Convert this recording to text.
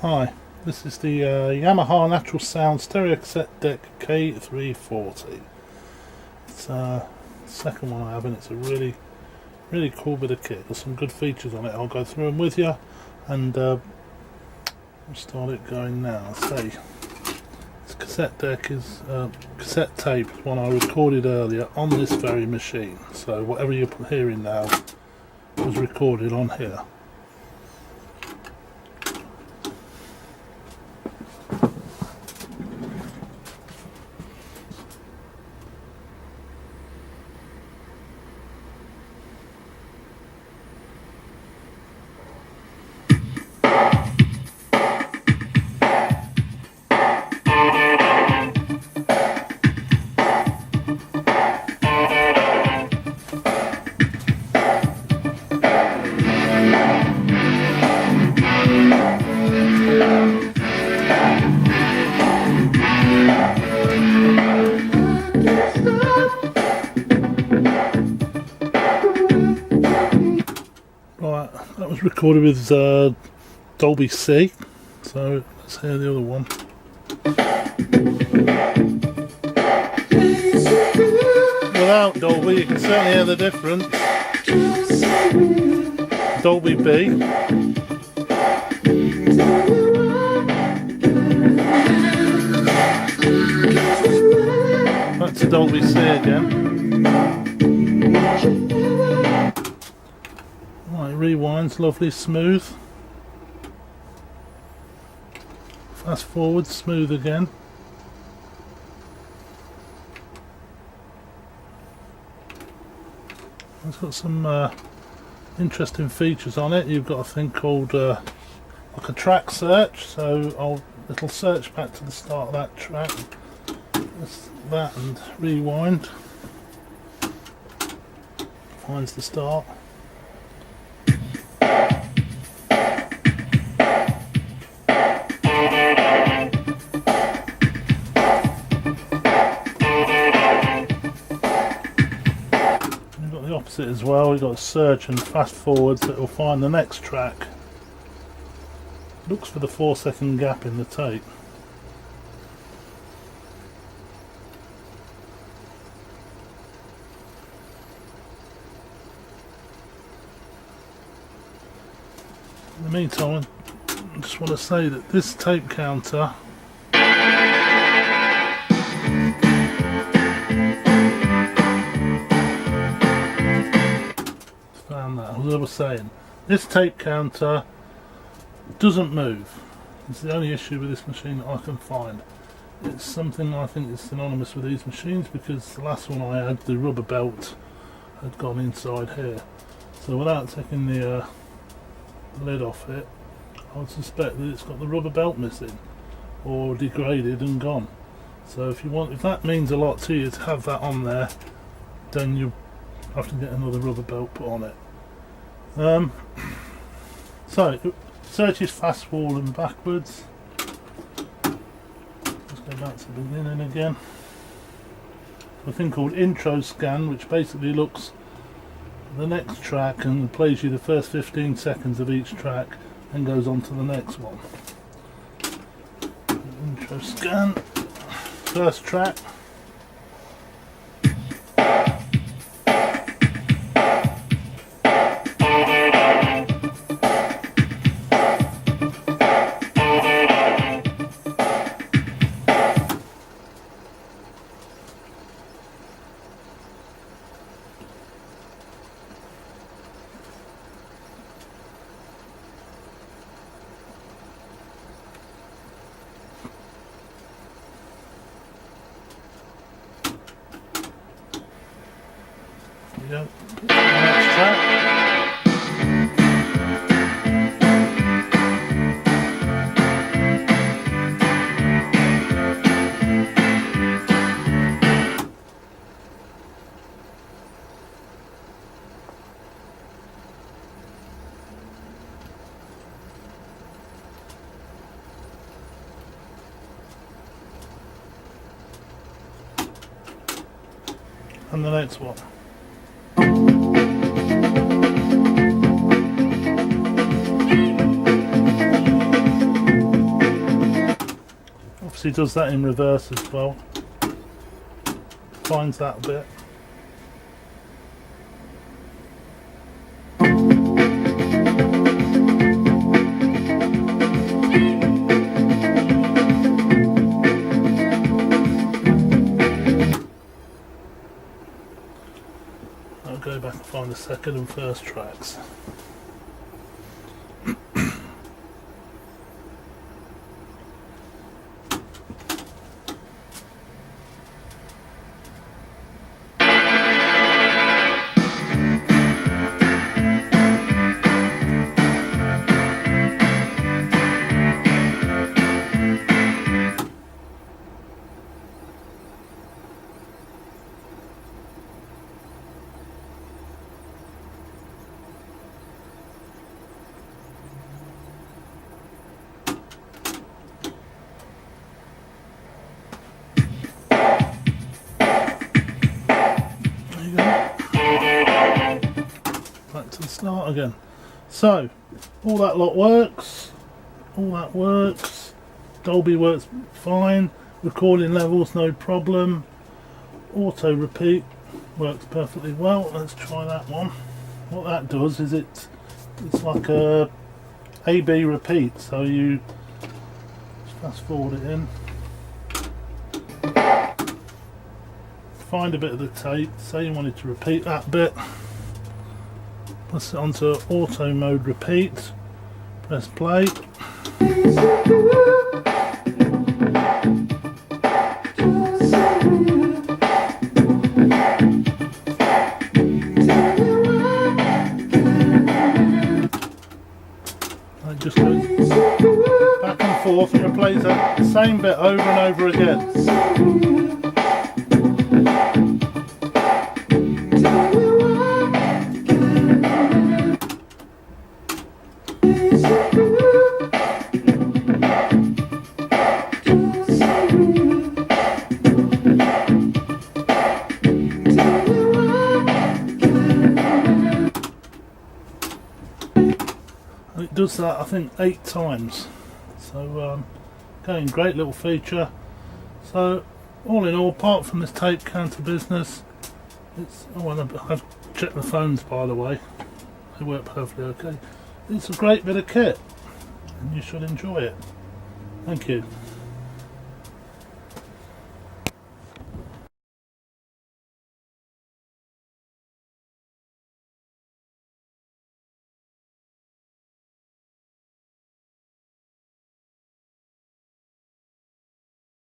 Hi, this is the Yamaha Natural Sound Stereo Cassette Deck K-340. It's the second one I have, and it's a really cool bit of kit. There's some good features on it. I'll go through them with you, and we'll start it going now. Say, this cassette deck is cassette tape, one I recorded earlier on this very machine. So whatever you're hearing now was recorded on here. Right, that was recorded with Dolby C, so let's hear the other one. Without Dolby you can certainly hear the difference. Dolby B. Back to Dolby C again. Right, rewinds, lovely, smooth. Fast forward, smooth again. It's got some interesting features on it. You've got a thing called like a track search, so it'll search back to the start of that track. That's that, and rewind. Finds the start. The opposite as well. We've got search and fast forward, so it will find the next track. Looks for the 4-second gap in the tape. In the meantime, I just want to say that this tape counter as I was saying, this tape counter doesn't move. It's the only issue with this machine that I can find. It's something I think is synonymous with these machines, because the last one I had, the rubber belt had gone inside here. So without taking the lid off it, I would suspect that it's got the rubber belt missing or degraded and gone. So if that means a lot to you to have that on there, then you have to get another rubber belt put on it. So it searches fast forward and backwards. Let's go back to the beginning again. A thing called intro scan, which basically looks at the next track and plays you the first 15 seconds of each track and goes on to the next one. Intro scan, first track. There you go. Next track. And the next one. actually does that in reverse as well. Finds that a bit. I'll go back and find the second and first tracks. Back to the start again. So all that lot works, all that works. Dolby works fine, recording levels no problem, auto repeat works perfectly well. Let's try that one. What that does is it's like a A/B repeat, so you just fast forward it in, find a bit of the tape, say you wanted to repeat that bit, press it onto auto mode repeat, press play. And it just goes back and forth and replays that same bit over and over again. And it does that, I think, 8 times. So again, great little feature. So all in all, apart from this tape counter business, it's, oh, and I've checked the phones, by the way, they work perfectly okay. It's a great bit of kit and you should enjoy it. Thank you.